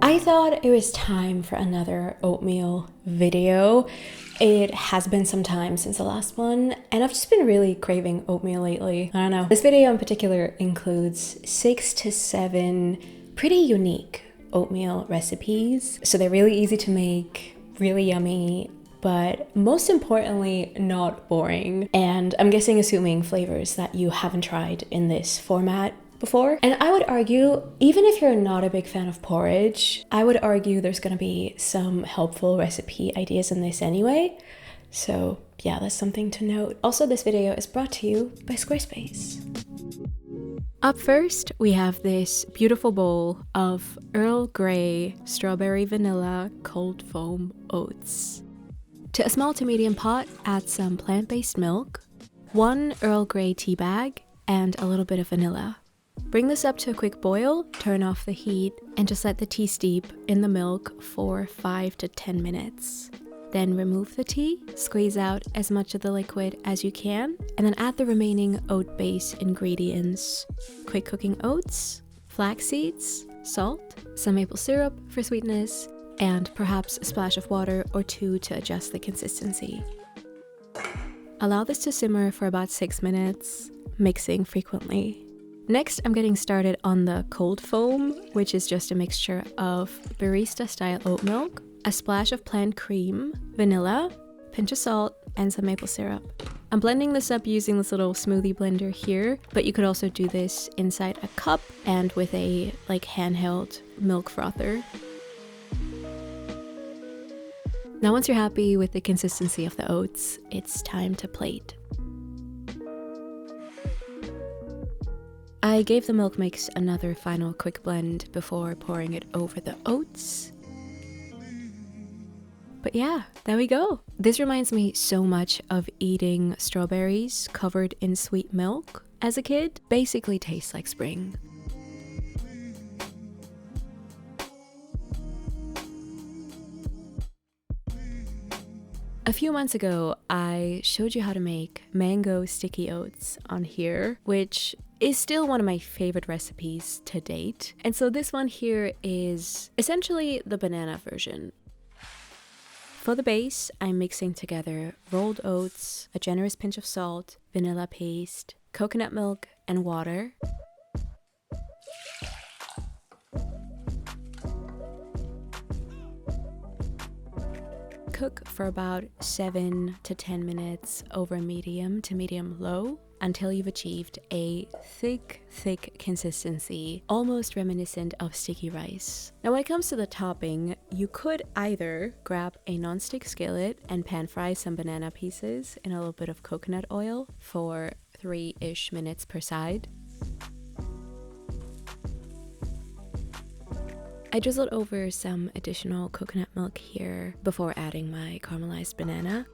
I thought it was time for another oatmeal video. It has been some time since the last one, and I've just been really craving oatmeal lately. I don't know. This video in particular includes 6 to 7 pretty unique oatmeal recipes. So they're really easy to make, really yummy, but most importantly, not boring. And I'm guessing assuming flavors that you haven't tried in this format before. And I would argue, even if you're not a big fan of porridge, I would argue there's gonna be some helpful recipe ideas in this anyway. So yeah, that's something to note. Also, this video is brought to you by Squarespace. Up first, we have this beautiful bowl of Earl Grey strawberry vanilla cold foam oats. To a small to medium pot, add some plant-based milk, 1 Earl Grey tea bag, and a little bit of vanilla. Bring this up to a quick boil, turn off the heat, and just let the tea steep in the milk for 5 to 10 minutes. Then remove the tea, squeeze out as much of the liquid as you can, and then add the remaining oat base ingredients. Quick cooking oats, flax seeds, salt, some maple syrup for sweetness, and perhaps a splash of water or 2 to adjust the consistency. Allow this to simmer for about 6 minutes, mixing frequently. Next, I'm getting started on the cold foam, which is just a mixture of barista style oat milk, a splash of plant cream, vanilla, pinch of salt, and some maple syrup. I'm blending this up using this little smoothie blender here, but you could also do this inside a cup and with a handheld milk frother. Now once you're happy with the consistency of the oats, it's time to plate. I gave the milk mix another final quick blend before pouring it over the oats. But yeah, there we go. This reminds me so much of eating strawberries covered in sweet milk as a kid. Basically tastes like spring. A few months ago, I showed you how to make mango sticky oats on here, which is still one of my favorite recipes to date. And so this one here is essentially the banana version. For the base, I'm mixing together rolled oats, a generous pinch of salt, vanilla paste, coconut milk, and water. Cook for about 7 to 10 minutes over medium to medium low until you've achieved a thick consistency, almost reminiscent of sticky rice. Now when it comes to the topping, you could either grab a non-stick skillet and pan fry some banana pieces in a little bit of coconut oil for 3-ish minutes per side. I drizzled over some additional coconut milk here before adding my caramelized banana.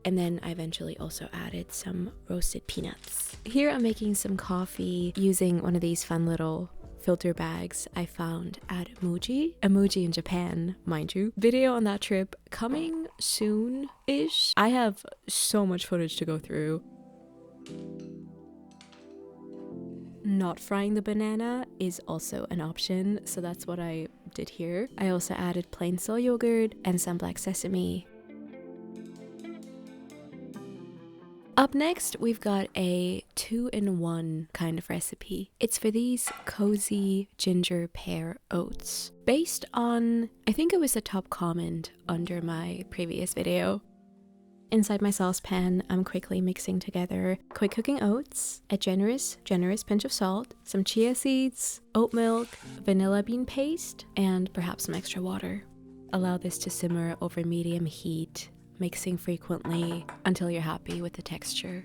And then I eventually also added some roasted peanuts. Here I'm making some coffee using one of these fun little filter bags I found at Muji. Muji in Japan, mind you. Video on that trip coming soon-ish. I have so much footage to go through. Not frying the banana is also an option, so that's what I did here. I also added plain soy yogurt and some black sesame. Up next, we've got a 2-in-1 kind of recipe. It's for these cozy ginger pear oats, based on, I think it was the top comment under my previous video. Inside my saucepan, I'm quickly mixing together quick cooking oats, a generous pinch of salt, some chia seeds, oat milk, vanilla bean paste, and perhaps some extra water. Allow this to simmer over medium heat, mixing frequently until you're happy with the texture.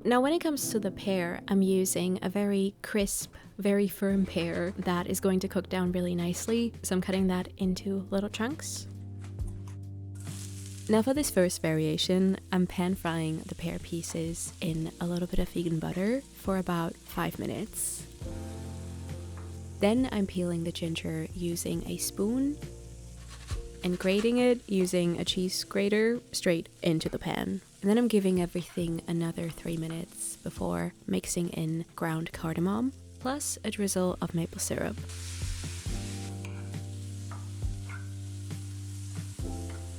Now when it comes to the pear, I'm using a very crisp, very firm pear that is going to cook down really nicely, so I'm cutting that into little chunks. Now for this first variation, I'm pan frying the pear pieces in a little bit of vegan butter for about 5 minutes. Then I'm peeling the ginger using a spoon and grating it using a cheese grater straight into the pan. And then I'm giving everything another 3 minutes before mixing in ground cardamom. plus a drizzle of maple syrup.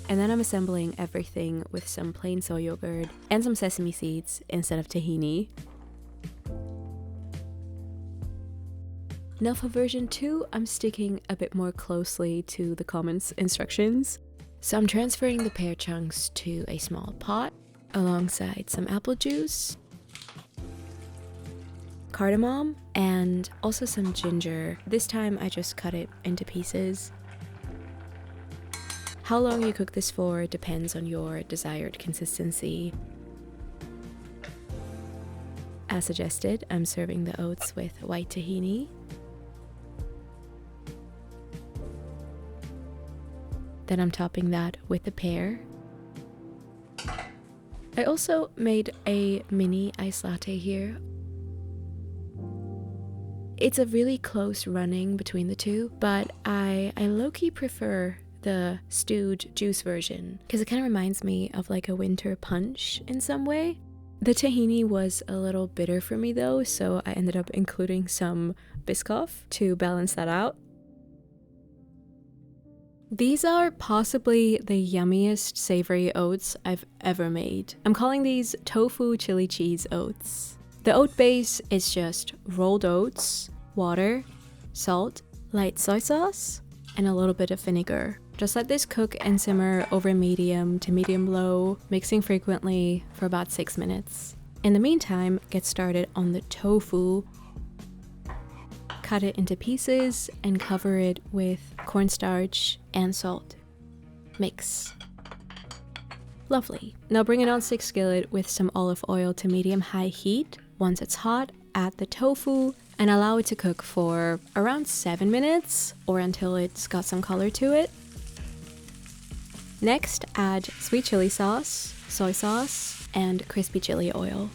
And then I'm assembling everything with some plain soy yogurt and some sesame seeds instead of tahini. Now for version 2, I'm sticking a bit more closely to the common instructions. So I'm transferring the pear chunks to a small pot alongside some apple juice, cardamom, and also some ginger. This time I just cut it into pieces. How long you cook this for depends on your desired consistency. As suggested, I'm serving the oats with white tahini. Then I'm topping that with the pear. I also made a mini iced latte here. It's a really close running between the two, but I low-key prefer the stewed juice version because it kind of reminds me of like a winter punch in some way. The tahini was a little bitter for me though, so I ended up including some Biscoff to balance that out. These are possibly the yummiest savory oats I've ever made. I'm calling these tofu chili cheese oats. The oat base is just rolled oats, water, salt, light soy sauce, and a little bit of vinegar. Just let this cook and simmer over medium to medium low, mixing frequently for about 6 minutes. In the meantime, get started on the tofu. Cut it into pieces and cover it with cornstarch and salt. Mix. Lovely. Now bring it on stick skillet with some olive oil to medium-high heat. Once it's hot, add the tofu and allow it to cook for around 7 minutes or until it's got some color to it. Next, add sweet chili sauce, soy sauce, and crispy chili oil.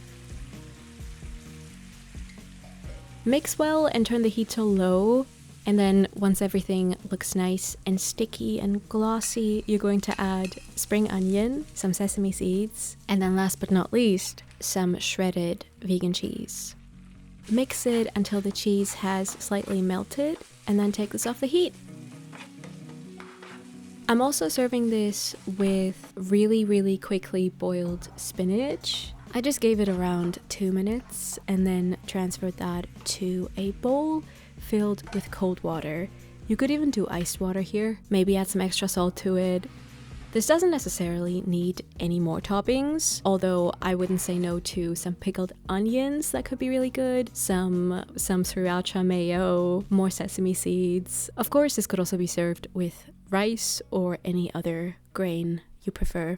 Mix well and turn the heat to low, and then once everything looks nice and sticky and glossy, you're going to add spring onion, some sesame seeds, and then last but not least, some shredded vegan cheese. Mix it until the cheese has slightly melted, and then take this off the heat. I'm also serving this with really quickly boiled spinach. I just gave it around 2 minutes and then transferred that to a bowl filled with cold water. You could even do iced water here, maybe add some extra salt to it. This doesn't necessarily need any more toppings, although I wouldn't say no to some pickled onions that could be really good, some sriracha mayo, more sesame seeds. Of course, this could also be served with rice or any other grain you prefer.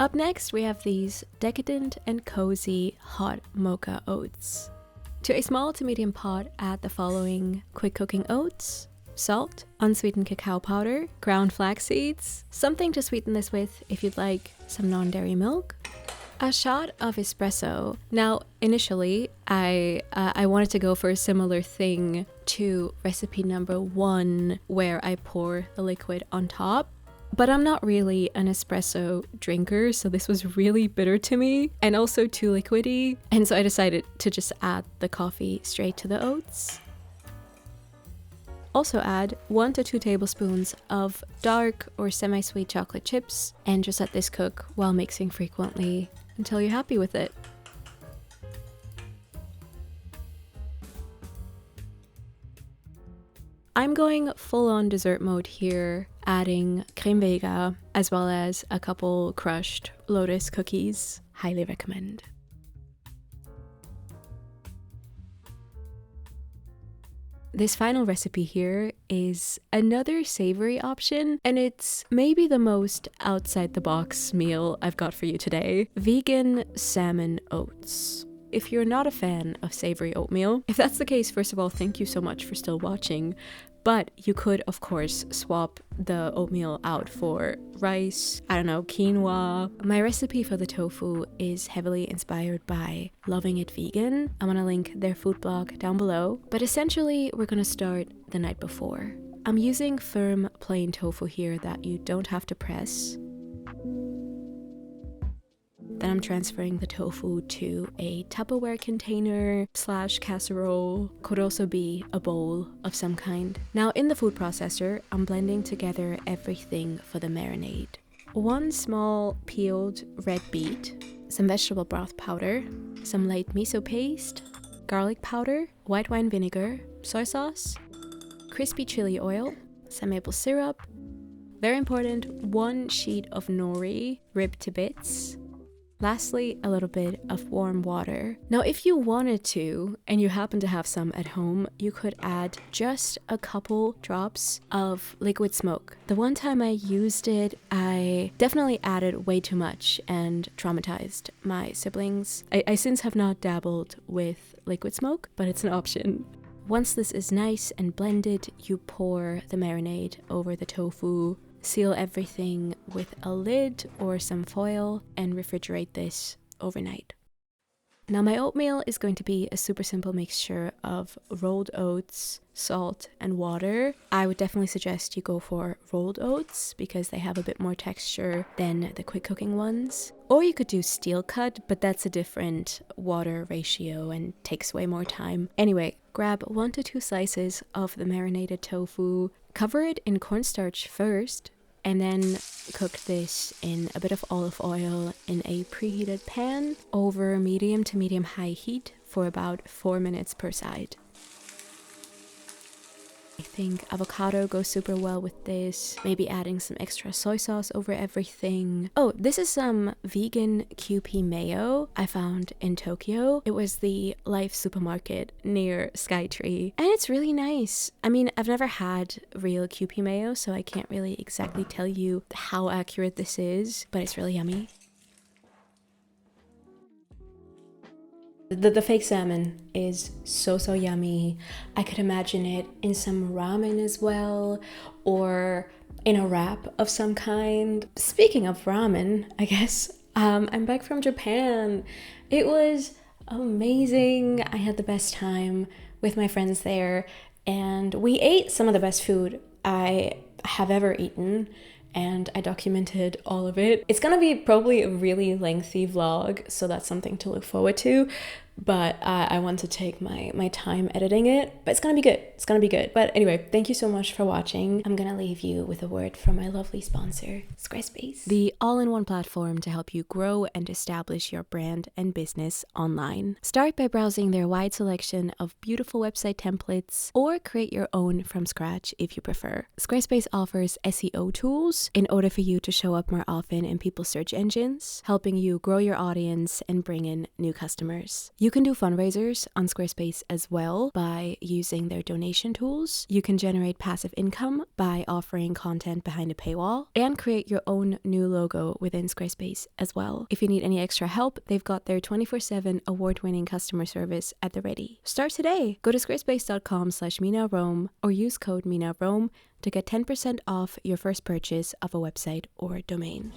Up next, we have these decadent and cozy hot mocha oats. To a small to medium pot, add the following quick cooking oats, salt, unsweetened cacao powder, ground flax seeds, something to sweeten this with if you'd like, some non-dairy milk, a shot of espresso. Now, initially, I wanted to go for a similar thing to recipe number 1, where I pour the liquid on top. But I'm not really an espresso drinker, so this was really bitter to me and also too liquidy. And so I decided to just add the coffee straight to the oats. Also add 1 to 2 tablespoons of dark or semi-sweet chocolate chips and just let this cook while mixing frequently until you're happy with it. I'm going full-on dessert mode here, adding creme vega as well as a couple crushed lotus cookies. Highly recommend. This final recipe here is another savory option, and it's maybe the most outside-the-box meal I've got for you today. Vegan salmon oats. If you're not a fan of savory oatmeal, if that's the case, first of all, thank you so much for still watching. But you could, of course, swap the oatmeal out for rice, I don't know, quinoa. My recipe for the tofu is heavily inspired by Loving It Vegan. I'm gonna link their food blog down below. But essentially, we're gonna start the night before. I'm using firm plain tofu here that you don't have to press. Then I'm transferring the tofu to a Tupperware container / casserole. Could also be a bowl of some kind. Now in the food processor, I'm blending together everything for the marinade. 1 small peeled red beet, some vegetable broth powder, some light miso paste, garlic powder, white wine vinegar, soy sauce, crispy chili oil, some maple syrup, very important, 1 sheet of nori ripped to bits. Lastly, a little bit of warm water. Now, if you wanted to, and you happen to have some at home, you could add just a couple drops of liquid smoke. The one time I used it, I definitely added way too much and traumatized my siblings. I since have not dabbled with liquid smoke, but it's an option. Once this is nice and blended, you pour the marinade over the tofu, seal everything with a lid or some foil, and refrigerate this overnight. Now my oatmeal is going to be a super simple mixture of rolled oats, salt, and water. I would definitely suggest you go for rolled oats because they have a bit more texture than the quick cooking ones. Or you could do steel cut, but that's a different water ratio and takes way more time. Anyway, grab 1 to 2 slices of the marinated tofu, cover it in cornstarch first, and then cook this in a bit of olive oil in a preheated pan over medium to medium-high heat for about 4 minutes per side. I think avocado goes super well with this, maybe adding some extra soy sauce over everything. Oh, this is some vegan QP mayo I found in Tokyo. It was the Life supermarket near Skytree, and it's really nice. I mean, I've never had real QP mayo, so I can't really exactly tell you how accurate this is, but it's really yummy. The fake salmon is so yummy. I could imagine it in some ramen as well, or in a wrap of some kind. Speaking of ramen, I guess, I'm back from Japan. It was amazing. I had the best time with my friends there, and we ate some of the best food I have ever eaten, and I documented all of it. It's gonna be probably a really lengthy vlog, so that's something to look forward to. But I want to take my time editing it, but it's gonna be good. It's gonna be good. But anyway, thank you so much for watching. I'm gonna leave you with a word from my lovely sponsor, Squarespace, the all-in-one platform to help you grow and establish your brand and business online. Start by browsing their wide selection of beautiful website templates, or create your own from scratch if you prefer. Squarespace offers SEO tools in order for you to show up more often in people's search engines, helping you grow your audience and bring in new customers. You can do fundraisers on Squarespace as well by using their donation tools. You can generate passive income by offering content behind a paywall, and create your own new logo within Squarespace as well. If you need any extra help, they've got their 24/7 award-winning customer service at the ready. Start today. Go to squarespace.com/MinaRome or use code MinaRome to get 10% off your first purchase of a website or domain.